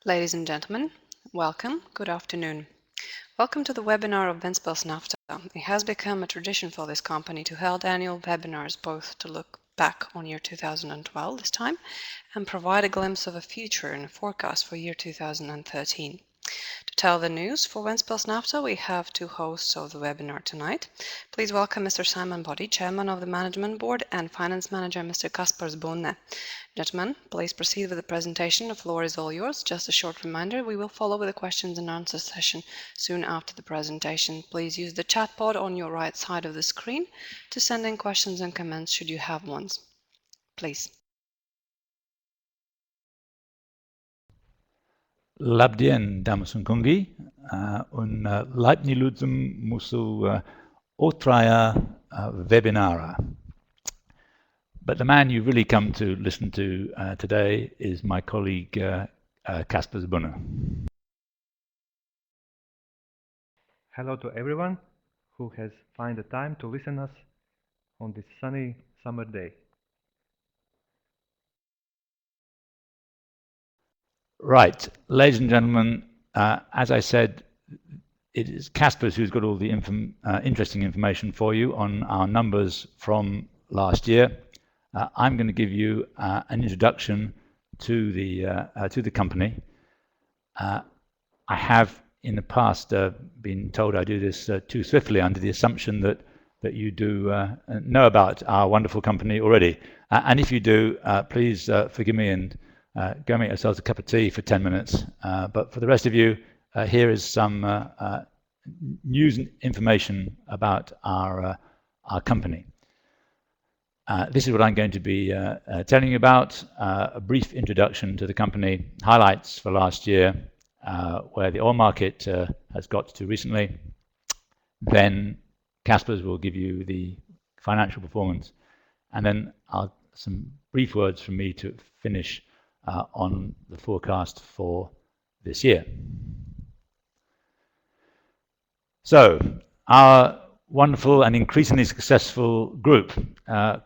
Ladies and gentlemen, welcome. Good afternoon. Welcome to the webinar of Ventspils Nafta. It has become a tradition for this company to hold annual webinars both to look back on year 2012 this time and provide a glimpse of a future and a forecast for year 2013. To tell the news for Ventspils Nafta, we have two hosts of the webinar tonight. Please welcome Mr. Simon Boddy, Chairman of the Management Board, and Finance Manager Mr. Kaspars Bunne. Gentlemen, please proceed with the presentation. The floor is all yours. Just a short reminder, we will follow with a questions and answers session soon after the presentation. Please use the chat pod on your right side of the screen to send in questions and comments should you have ones. Please. Labdien, damas un kungi, un laipni lūdzam mūsu otrajā webinara. But the man you really come to listen to today is my colleague Kaspars Bunne. Hello to everyone who has found the time to listen us on this sunny summer day. Right, ladies and gentlemen, as I said, it is Kaspars who's got all the interesting information for you on our numbers from last year. I'm going to give you an introduction to the company. I have in the past been told I do this too swiftly under the assumption that you do know about our wonderful company already. And if you do, please forgive me and go make yourselves a cup of tea for 10 minutes. But for the rest of you, here is some news and information about our company. This is what I'm going to be telling you about, a brief introduction to the company, highlights for last year, where the oil market has got to recently. Then Kaspars will give you the financial performance, and then some brief words from me to finish on the forecast for this year. So, our wonderful and increasingly successful group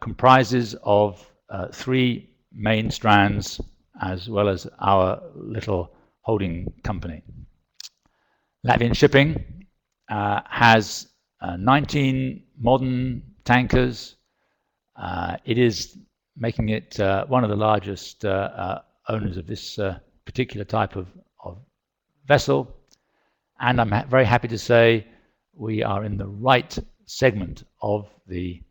comprises of three main strands as well as our little holding company. Latvian Shipping has 19 modern tankers. It is making it one of the largest owners of this particular type of vessel, and I'm very happy to say we are in the right segment of the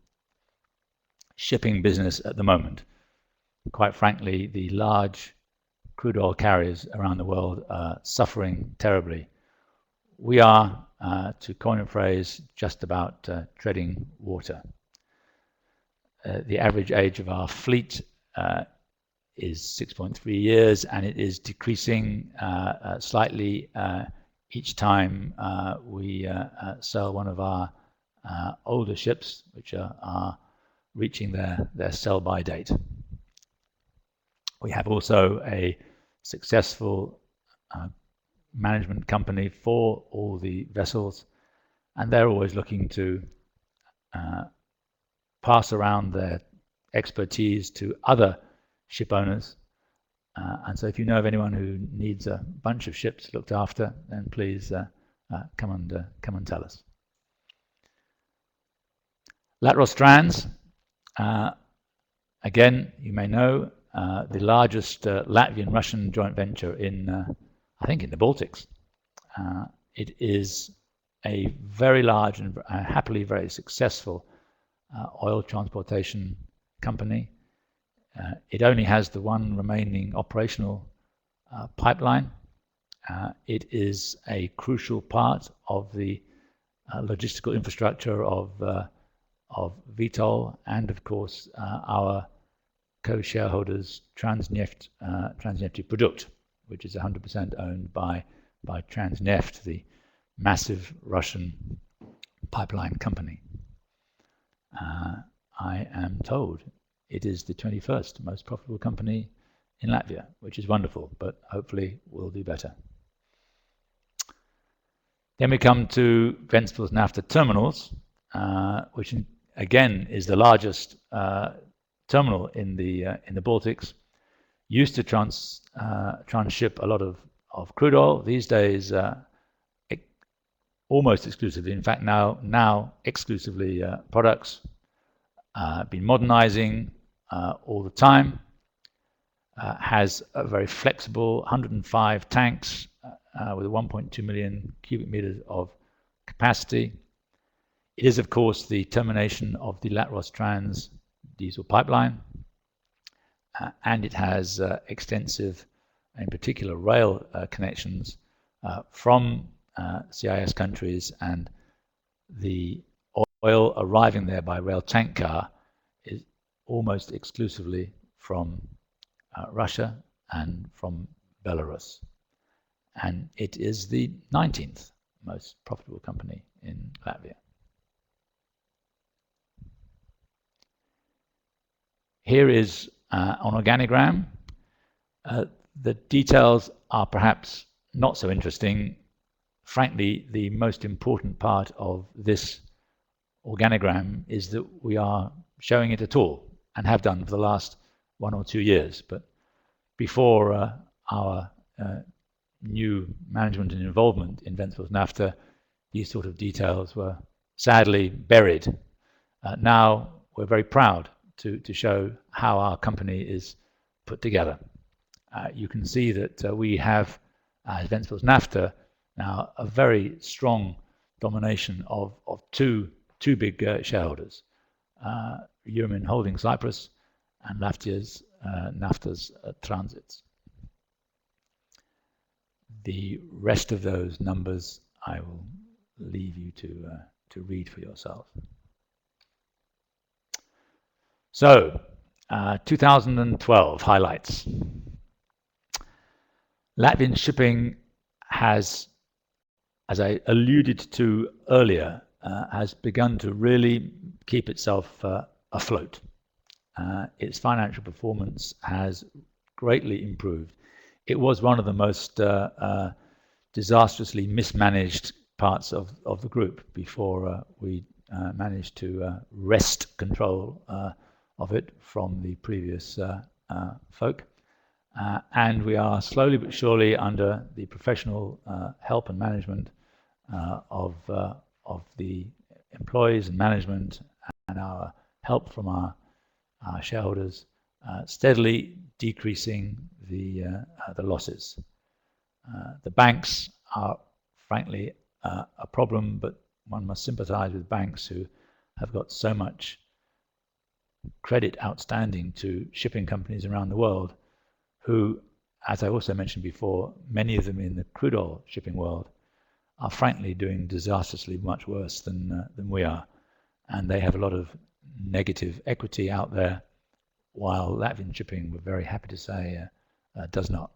shipping business at the moment. Quite frankly, the large crude oil carriers around the world are suffering terribly. We are, to coin a phrase, just about treading water. The average age of our fleet is 6.3 years, and it is decreasing slightly each time we sell one of our older ships, which are reaching their sell-by date. We have also a successful management company for all the vessels, and they're always looking to pass around their expertise to other ship owners. And so if you know of anyone who needs a bunch of ships looked after, then please come and tell us. Lateral strands, again, you may know, the largest Latvian-Russian joint venture in, I think, in the Baltics. It is a very large and happily very successful oil transportation company. It only has the one remaining operational pipeline. It is a crucial part of the logistical infrastructure of Vitol and, of course, our co-shareholders Transneft Product, which is 100% owned by Transneft, the massive Russian pipeline company. I am told it is the 21st most profitable company in Latvia, which is wonderful, but hopefully we'll do better. Then we come to Ventspils Nafta Terminals, which again is the largest terminal in the Baltics. Used to transship a lot of crude oil. These days, almost exclusively, in fact now exclusively products. Been modernizing all the time. Has a very flexible 105 tanks with 1.2 million cubic meters of capacity. It is, of course, the termination of the Latros Trans diesel pipeline, and it has extensive, in particular, rail connections from CIS countries, and the oil arriving there by rail tank car is almost exclusively from Russia and from Belarus. And it is the 19th most profitable company in Latvia. Here is an organogram. The details are perhaps not so interesting. Frankly, the most important part of this organogram is that we are showing it at all, and have done for the last 1 or 2 years. But before our new management and involvement in Ventspils Nafta, these sort of details were sadly buried. Now we're very proud to show how our company is put together. You can see that we have, as Ventspils Nafta, now a very strong domination of two big shareholders, Euromin Holding Cyprus and Latvia's Nafta's Transits. The rest of those numbers I will leave you to read for yourself. So, 2012 highlights. Latvian shipping has, as I alluded to earlier, has begun to really keep itself afloat. Its financial performance has greatly improved. It was one of the most disastrously mismanaged parts of the group before we managed to wrest control of it from the previous folk. And we are slowly but surely, under the professional help and management of the employees and management, and our help from our shareholders, steadily decreasing the losses. The banks are frankly a problem, but one must sympathize with banks who have got so much credit outstanding to shipping companies around the world, who, as I also mentioned before, many of them in the crude oil shipping world are frankly doing disastrously much worse than we are. And they have a lot of negative equity out there, while Latvian shipping, we're very happy to say, does not.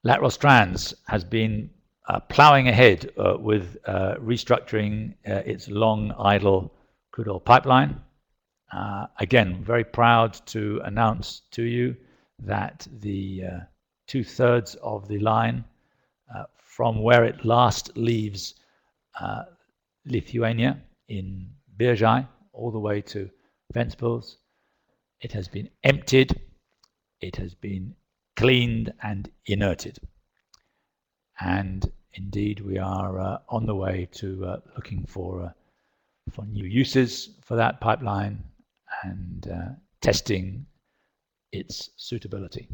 Latros Trans has been ploughing ahead with restructuring its long idle crude oil pipeline. Again, very proud to announce to you that the 2/3 of the line from where it last leaves Lithuania in Biržai all the way to Ventspils, it has been emptied, it has been cleaned and inerted. And indeed, we are on the way to looking for new uses for that pipeline and testing its suitability.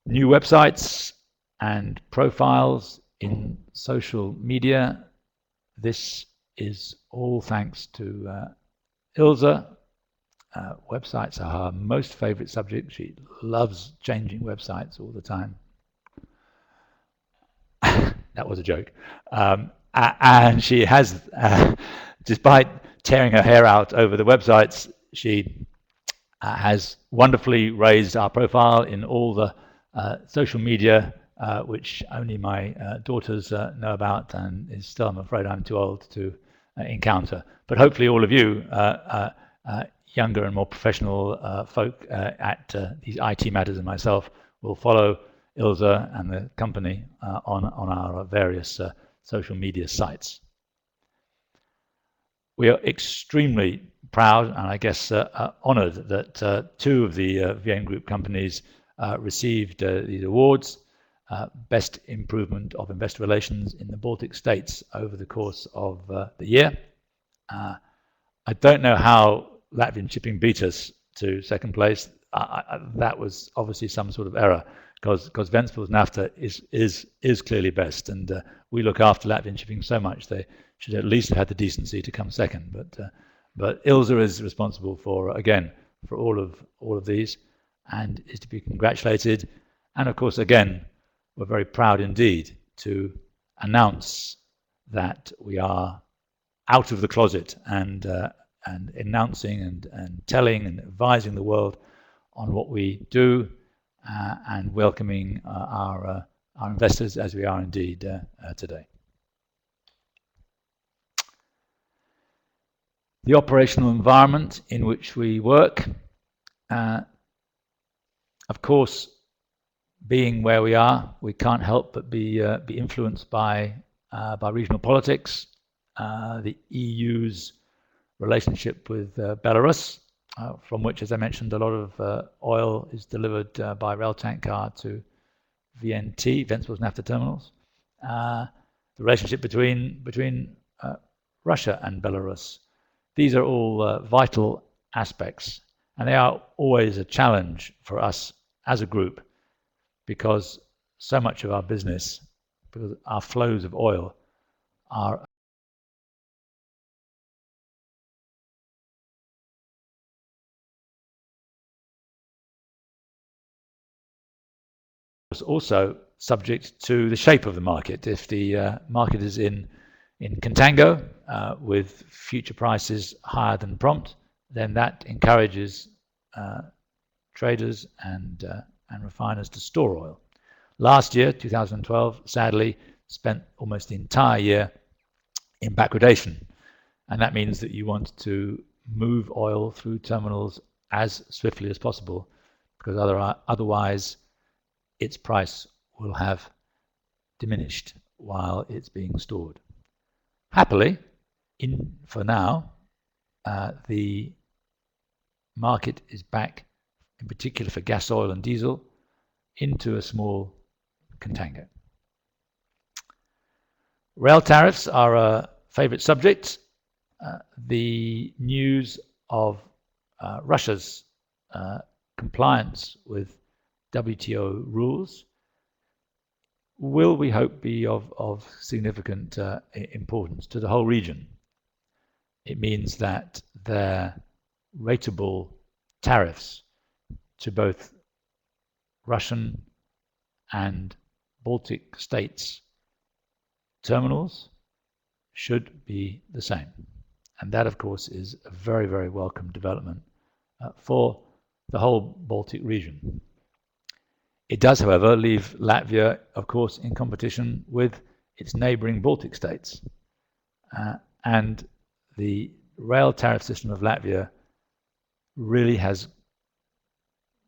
New websites and profiles in social media. This is all thanks to Ilse. Websites are her most favorite subject. She loves changing websites all the time. That was a joke. And she has, despite tearing her hair out over the websites, she has wonderfully raised our profile in all the social media, which only my daughters know about, and is still, I'm afraid, I'm too old to encounter. But hopefully all of you younger and more professional folk at these IT matters and myself will follow Ilse and the company on our various social media sites. We are extremely proud and I guess honored that two of the VN Group companies received these awards. Best Improvement of Investor Relations in the Baltic States over the course of the year. I don't know how Latvian Shipping beat us to second place. That was obviously some sort of error, because Ventspils Nafta is clearly best, and we look after Latvian Shipping so much they should at least have had the decency to come second. But Ilza is responsible for, again, for all of these, and is to be congratulated. And of course, again, we're very proud indeed to announce that we are out of the closet and announcing and telling and advising the world on what we do and welcoming our investors, as we are indeed today. The operational environment in which we work, of course, being where we are, we can't help but be influenced by regional politics, the EU's relationship with Belarus, from which, as I mentioned, a lot of oil is delivered by rail tank car to VNT, Ventspils Nafta terminals. The relationship between Russia and Belarus. These are all vital aspects, and they are always a challenge for us as a group, because so much of our business, because our flows of oil are also subject to the shape of the market. If the market is in contango with future prices higher than prompt, then that encourages traders and refiners to store oil. Last year, 2012, sadly, spent almost the entire year in backwardation, and that means that you want to move oil through terminals as swiftly as possible, because otherwise its price will have diminished while it's being stored. Happily, for now, the market is back, in particular for gas oil and diesel, into a small contango. Rail tariffs are a favorite subject. The news of Russia's compliance with WTO rules will, we hope, be of significant importance to the whole region. It means that their rateable tariffs to both Russian and Baltic states terminals should be the same. And that, of course, is a very, very welcome development for the whole Baltic region. It does, however, leave Latvia, of course, in competition with its neighbouring Baltic states. And the rail tariff system of Latvia really has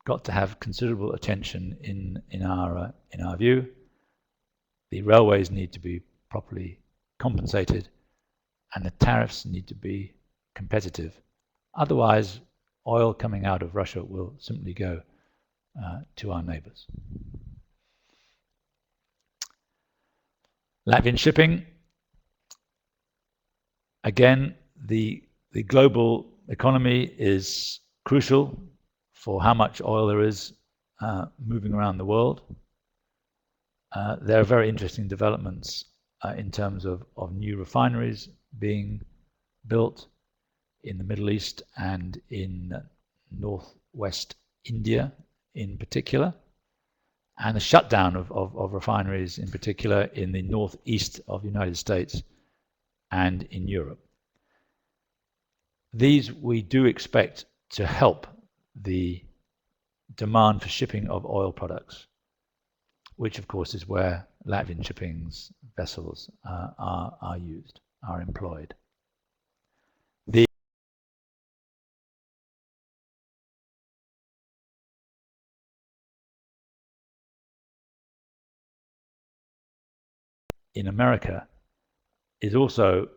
got to have considerable attention in our view. The railways need to be properly compensated, and the tariffs need to be competitive. Otherwise, oil coming out of Russia will simply go to our neighbours. Latvian shipping. Again, the global economy is crucial for how much oil there is moving around the world. There are very interesting developments in terms of new refineries being built in the Middle East and in northwest India in particular, and the shutdown of refineries in particular in the northeast of the United States and in Europe. These we do expect to help the demand for shipping of oil products, which of course is where Latvian shipping's vessels are used, are employed. In America is also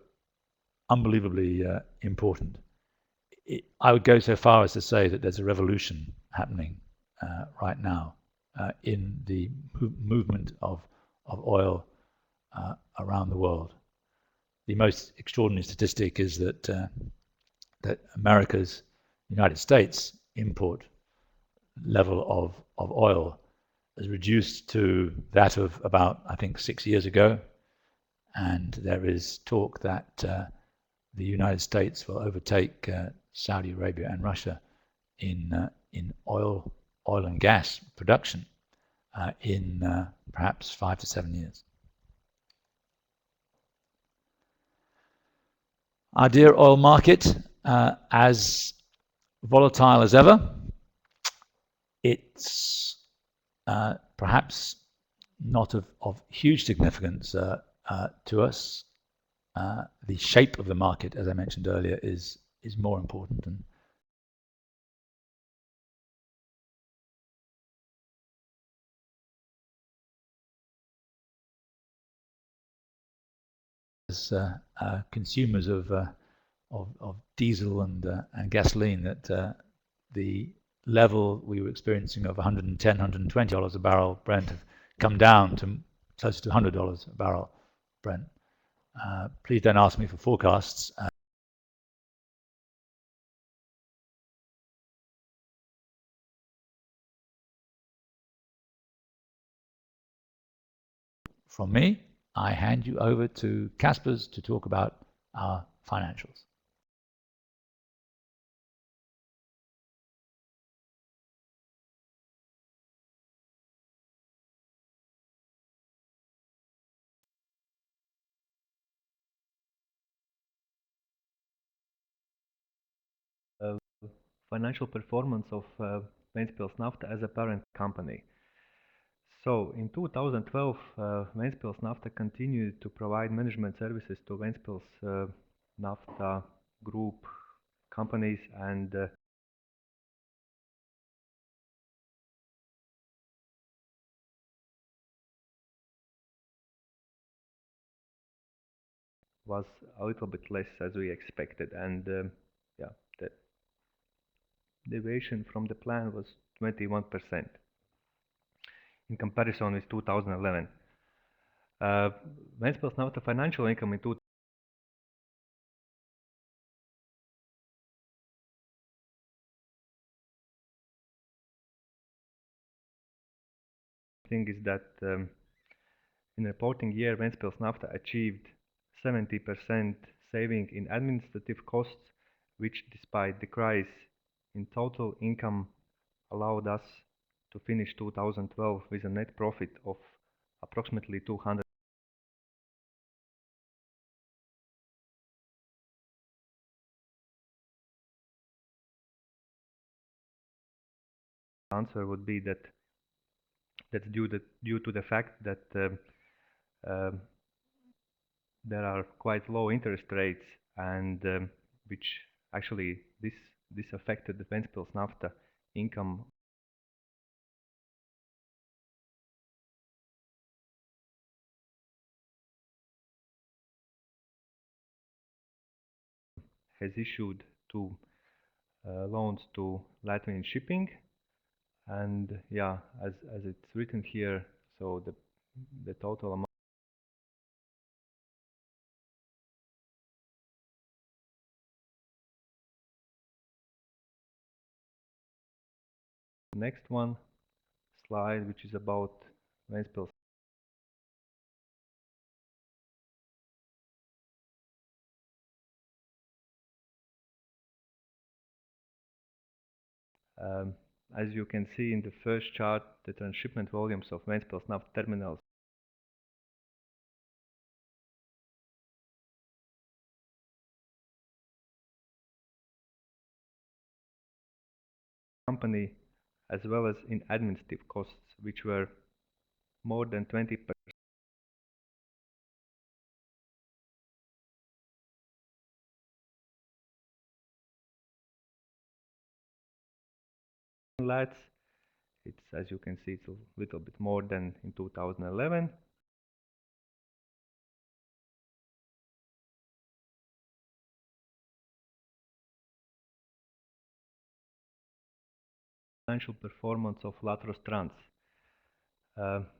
unbelievably important. I would go so far as to say that there's a revolution happening right now in the movement of oil around the world. The most extraordinary statistic is that that America's United States import level of oil has reduced to that of about, I think, 6 years ago, and there is talk that the United States will overtake Saudi Arabia and Russia in oil and gas production in perhaps 5 to 7 years. Our dear oil market, as volatile as ever. It's perhaps not of huge significance to us. The shape of the market, as I mentioned earlier, is more important. And as consumers of diesel and gasoline, that the level we were experiencing of $110, $120 a barrel Brent have come down to close to $100 a barrel Brent. Please don't ask me for forecasts. From me, I hand you over to Kaspers to talk about our financials. Financial performance of Ventspils Nafta as a parent company. So in 2012, Ventspils Nafta continued to provide management services to Ventspils Nafta group companies and was a little bit less as we expected, and yeah, the deviation from the plan was 21% in comparison with 2011. Ventspils Nafta financial income in 2012 thing is that in reporting year, Ventspils Nafta achieved 70% saving in administrative costs, which despite decrease in total income allowed us to finish 2012 with a net profit of approximately 200. Answer would be that that's due to the fact that there are quite low interest rates, and which actually this affected the Ventspils Nafta income has issued two loans to Latvian shipping, and yeah, as it's written here, so the total amount. Next one slide, which is about Ventspils. As you can see in the first chart, the transshipment volumes of Ventspils Nafta terminals company, as well as in administrative costs, which were more than 20%. Lats, it's, as you can see, it's a little bit more than in 2011. financial performance of Latros Trans.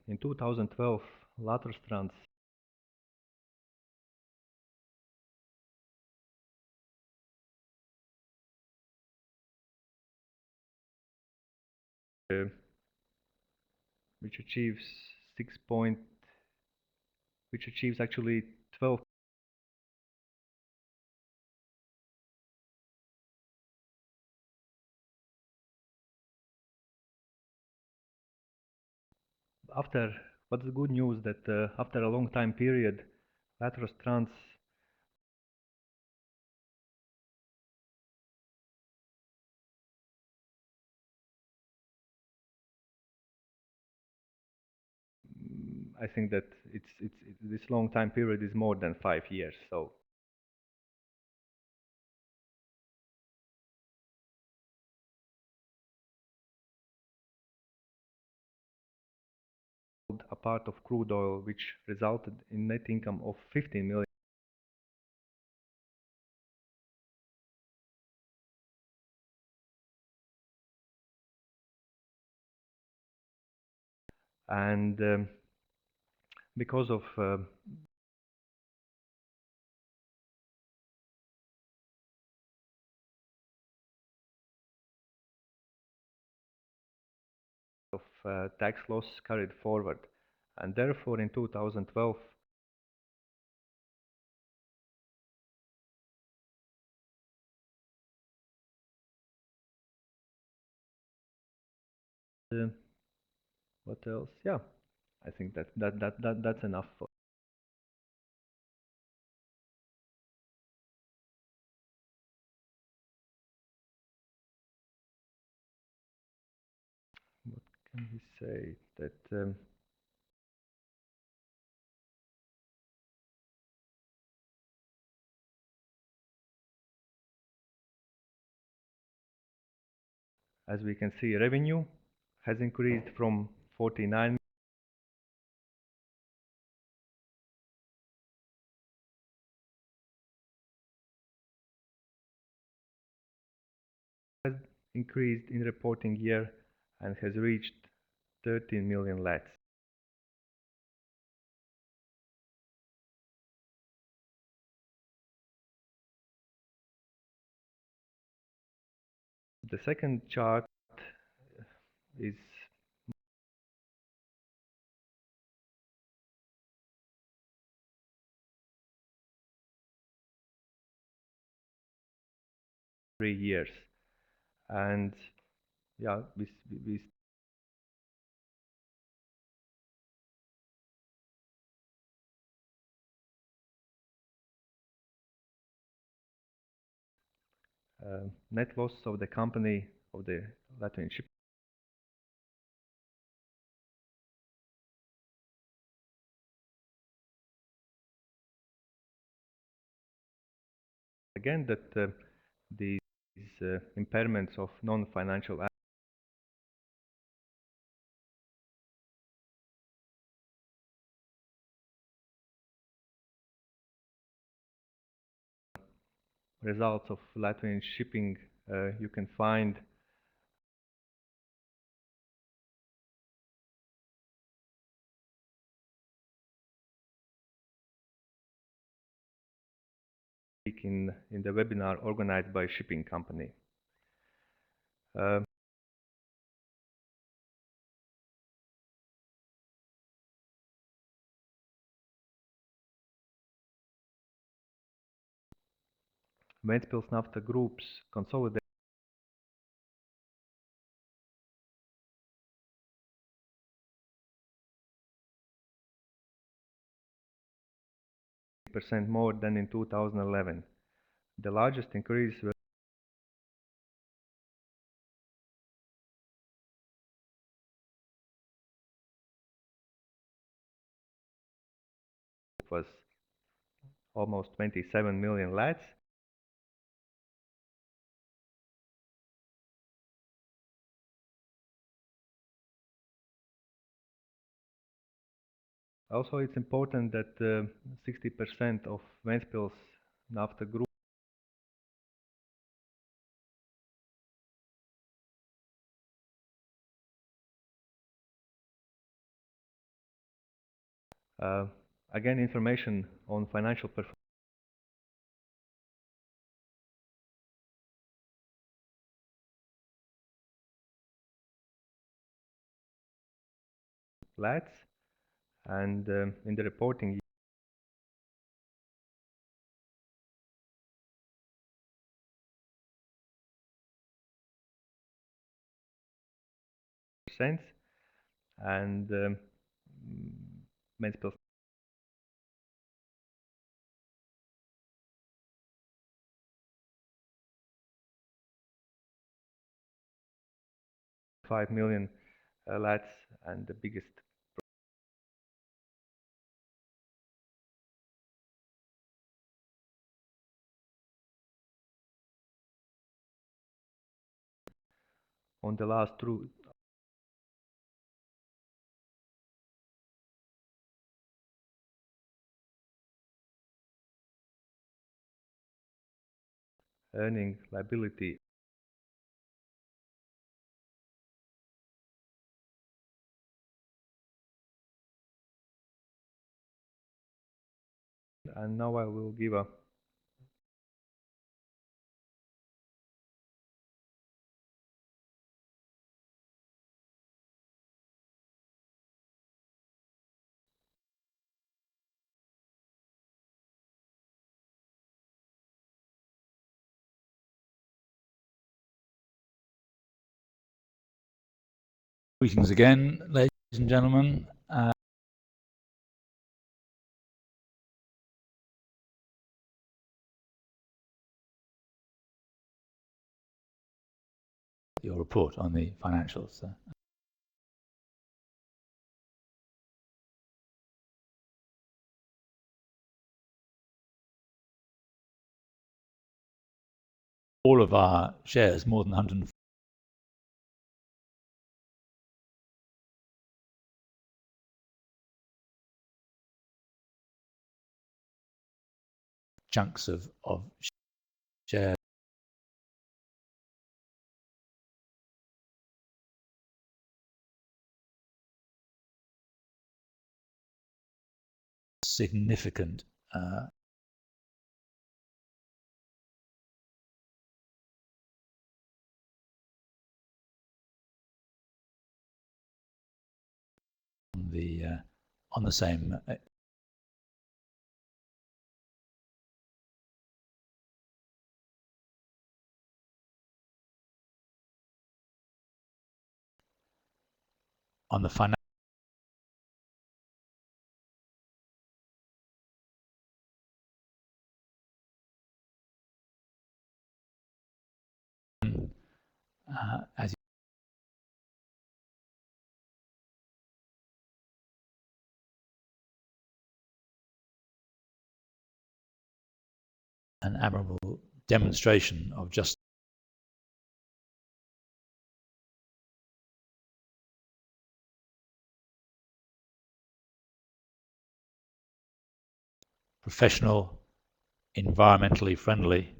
In 2012, Latros Trans which achieves actually 12 after what's the good news that after a long time period, Latros Trans I think that this long time period is more than 5 years. So a part of crude oil, which resulted in net income of 15 million. And because of tax loss carried forward, and therefore in 2012 what else? Yeah, I think that's enough for what can we say that as we can see, revenue has increased from 49 has increased in reporting year and has reached 13 million lats. The second chart is years, and yeah, we 3 years. Net loss of the company of the Latvian ship. Again, that these impairments of non-financial results of Latvian shipping, you can find in the webinar organized by shipping company. Ventspils Nafta Group's consolidated percent more than in 2011. The largest increase was almost 27 million lats. Also, it's important that 60% of Ventspils Nafta Group Again, information on financial performance. Flats, and in the reporting cents, and Ventspils $5 million lats, and the biggest on the last two earning liability and now I will give a Greetings again, ladies and gentlemen. Your report on the financials. All of our shares, more than 100, chunks of shares. Significant on the same on the financial as an admirable demonstration of just professional, environmentally friendly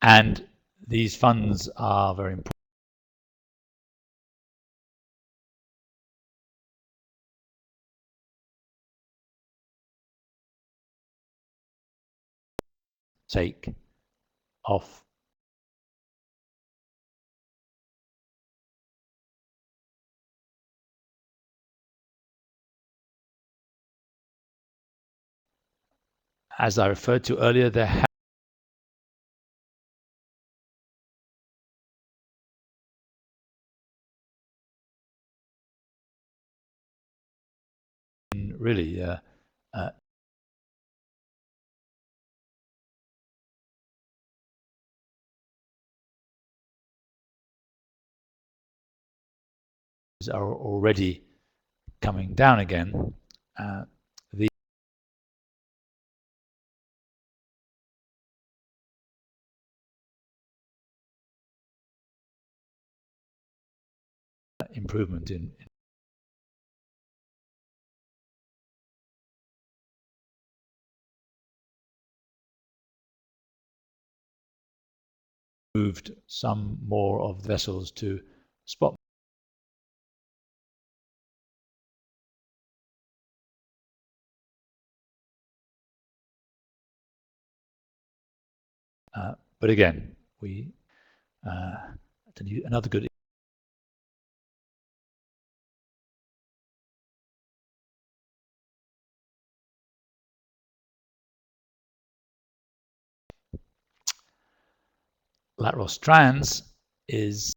and these funds are very important. Take off as I referred to earlier, there have been really are already coming down again. The improvement in moved some more of the vessels to spot. But again, we another good lateral strands is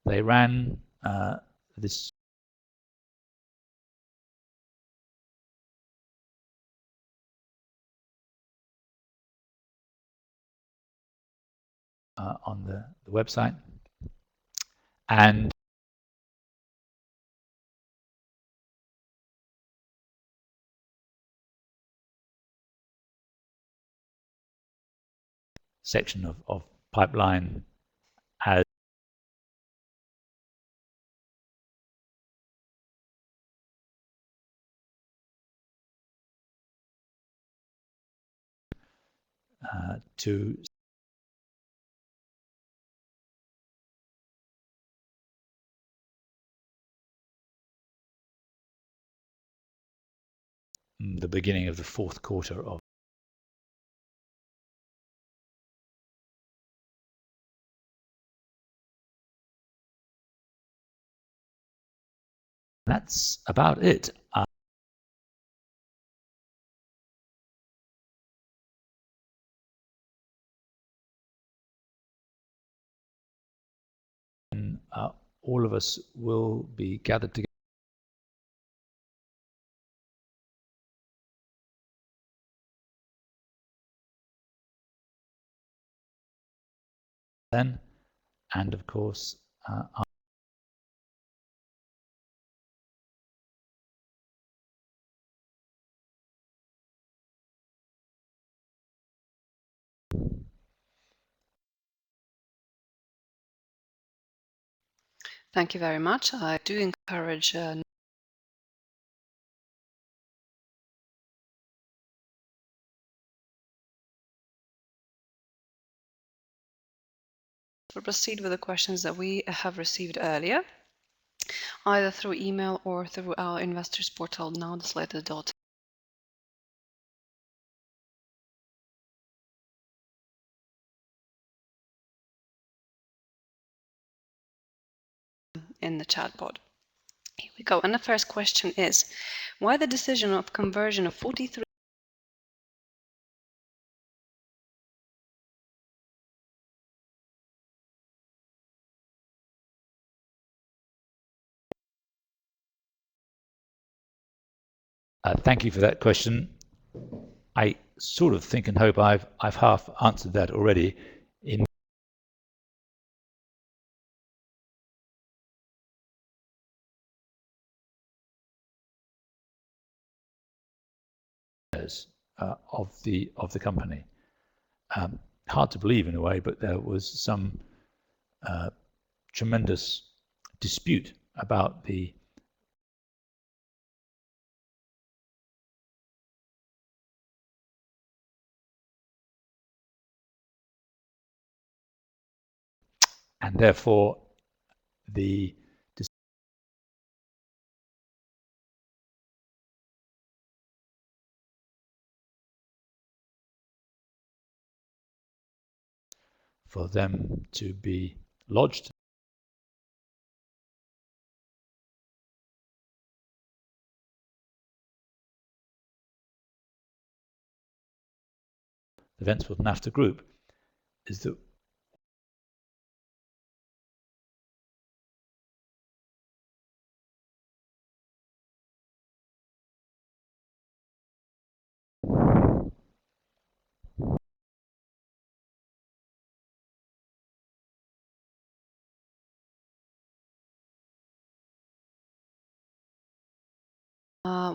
they ran this on the website, and section of pipeline as to the beginning of the fourth quarter of. That's about it. All of us will be gathered together. Then, and of course, Thank you very much. I do encourage to proceed with the questions that we have received earlier, either through email or through our investors portal, nowtheslated.com. In the chat pod. Here we go. And the first question is, why the decision of conversion of 43 thank you for that question. I sort of think and hope I've half answered that already. In of the company. Hard to believe in a way, but there was some tremendous dispute about the and therefore the for them to be lodged. The Ventspils Nafta group is that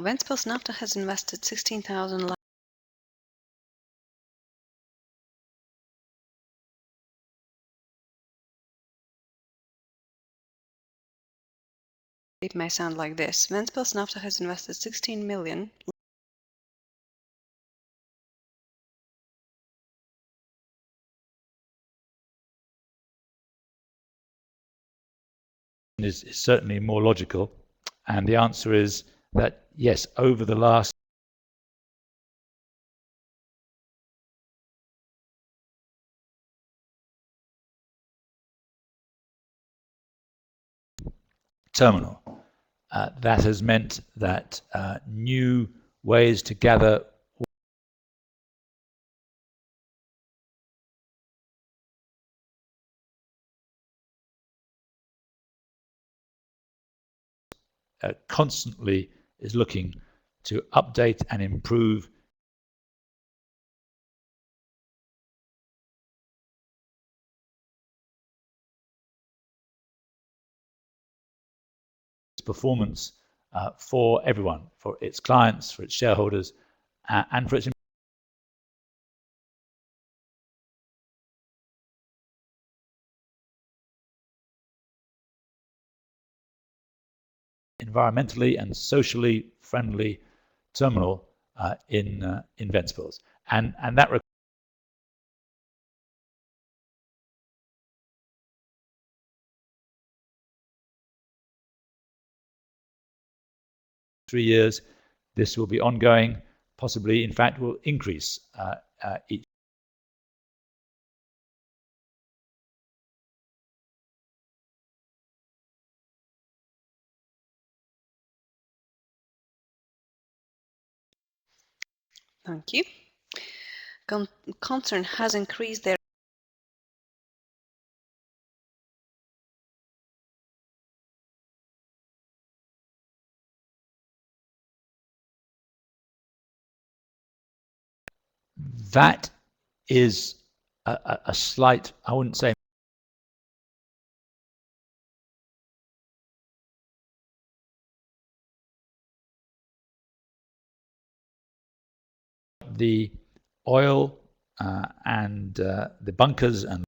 Ventspils Nafta has invested 16,000 It may sound like this. Ventspils Nafta has invested 16 million is certainly more logical, and the answer is that yes, over the last terminal. That has meant that new ways to gather constantly is looking to update and improve its performance for everyone, for its clients, for its shareholders, and for its environmentally and socially friendly terminal in Ventspils, and that 3 years. This will be ongoing, possibly, in fact, will increase each Thank you. Concern has increased their That is a slight, I wouldn't say the oil and the bunkers and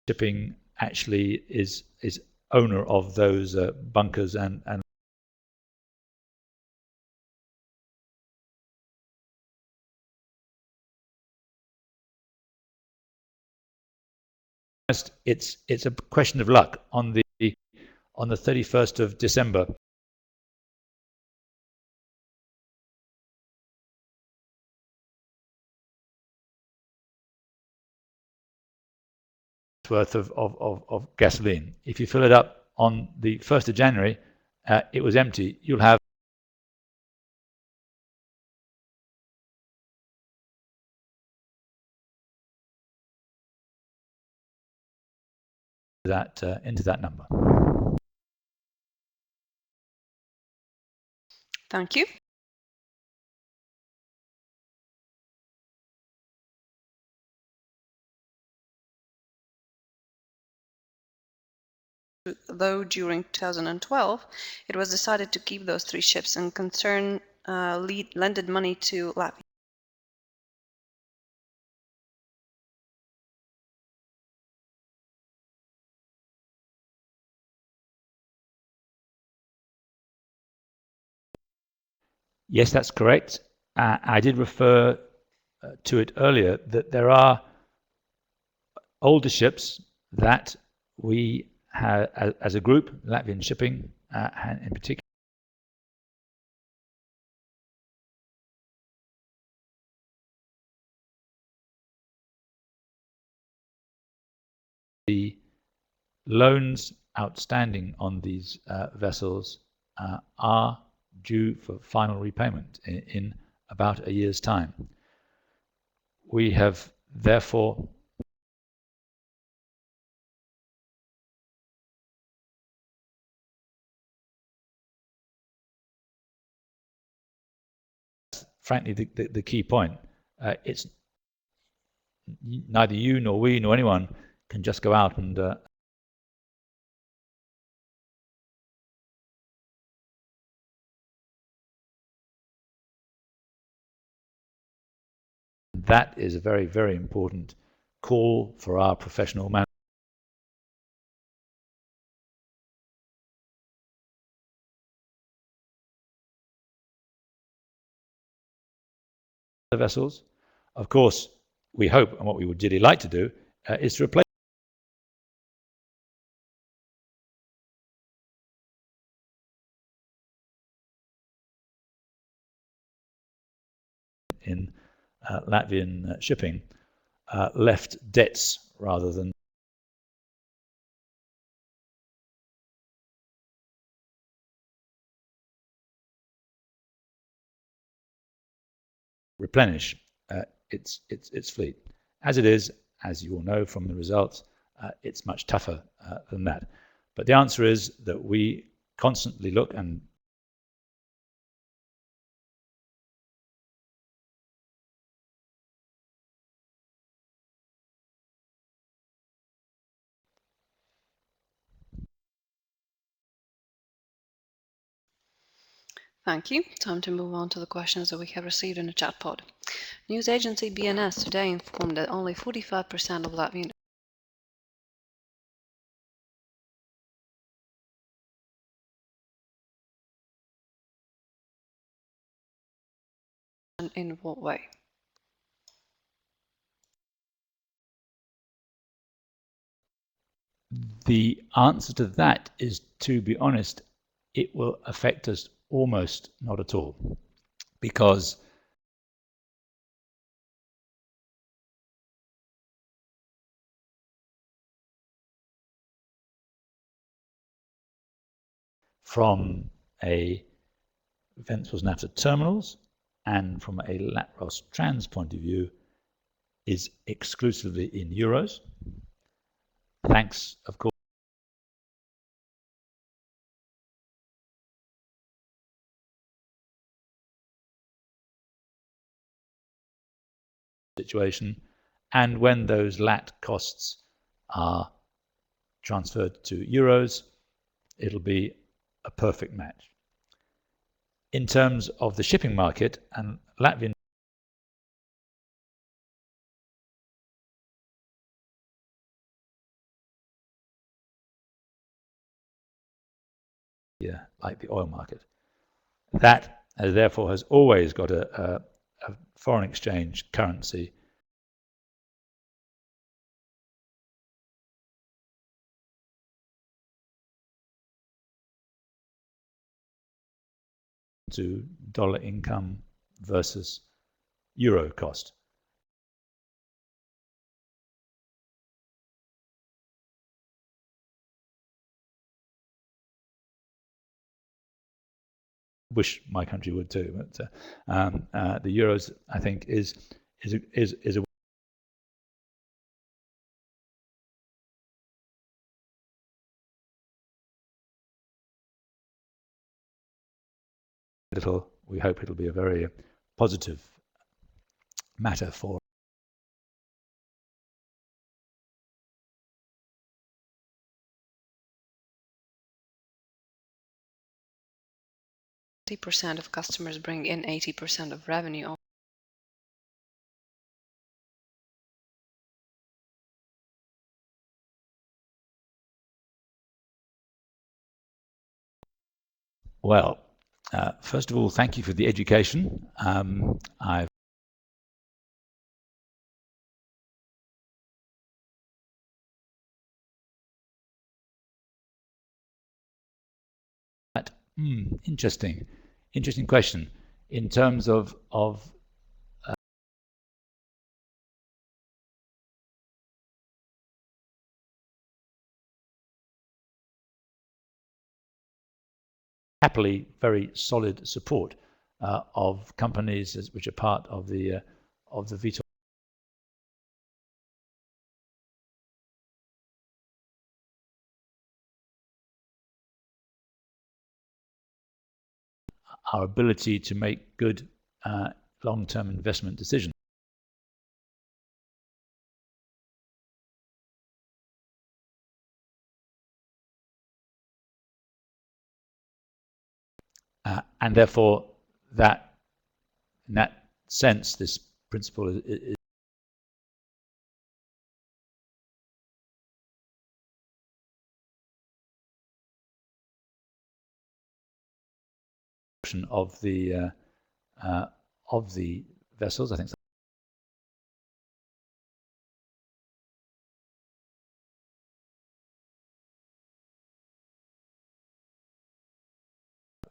shipping actually is owner of those bunkers and it's a question of luck. On the 31st of December worth of gasoline. If you fill it up on the 1st of January, it was empty. You'll have that into that number. Thank you. Though during 2012, it was decided to keep those 3 ships, and concern lended money to Latvia. Yes, that's correct. I did refer to it earlier that there are older ships that we have, as a group, Latvian Shipping in particular, the loans outstanding on these vessels are due for final repayment in about a year's time. We have therefore frankly the key point. It's neither you nor we nor anyone can just go out and That is a very, very important call for our professional management vessels. Of course, we hope, and what we would really like to do, is to replace in Latvian shipping left debts rather than replenish its fleet. As it is, as you all know from the results, it's much tougher than that. But the answer is that we constantly look and Thank you. Time to move on to the questions that we have received in the chat pod. News agency BNS today informed that only 45% of Latvian in what way? the answer to that is, to be honest, it will affect us almost not at all, because from a Ventspils Nafta terminals and from a Latros Trans point of view is exclusively in euros, thanks, of course, situation. And when those LAT costs are transferred to euros, it'll be a perfect match. In terms of the shipping market, and Latvian like the oil market, that therefore has always got a foreign exchange currency to dollar income versus euro cost. Wish my country would too, but the euros, I think, is a we hope it'll be a very positive matter for 80% of customers bring in 80% of revenue. Well, first of all, thank you for the education. I've interesting question. In terms of happily very solid support of companies which are part of the Vitor our ability to make good long-term investment decisions. And therefore, in that sense, this principle is of the vessels. I think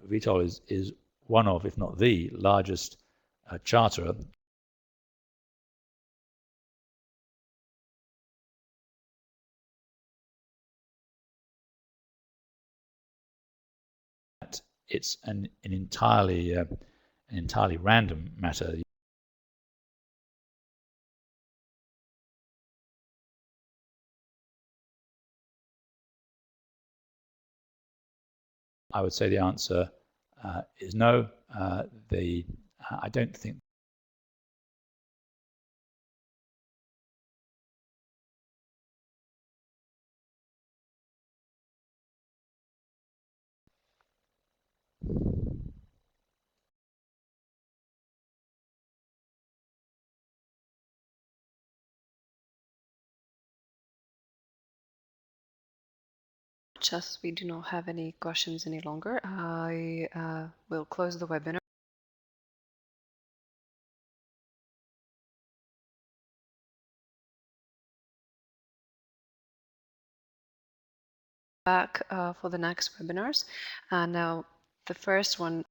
Vitol is one of, if not the largest charterer. It's an entirely random matter. I would say the answer is no. I don't think As we do not have any questions any longer, I will close the webinar. Back for the next webinars. Now, the first one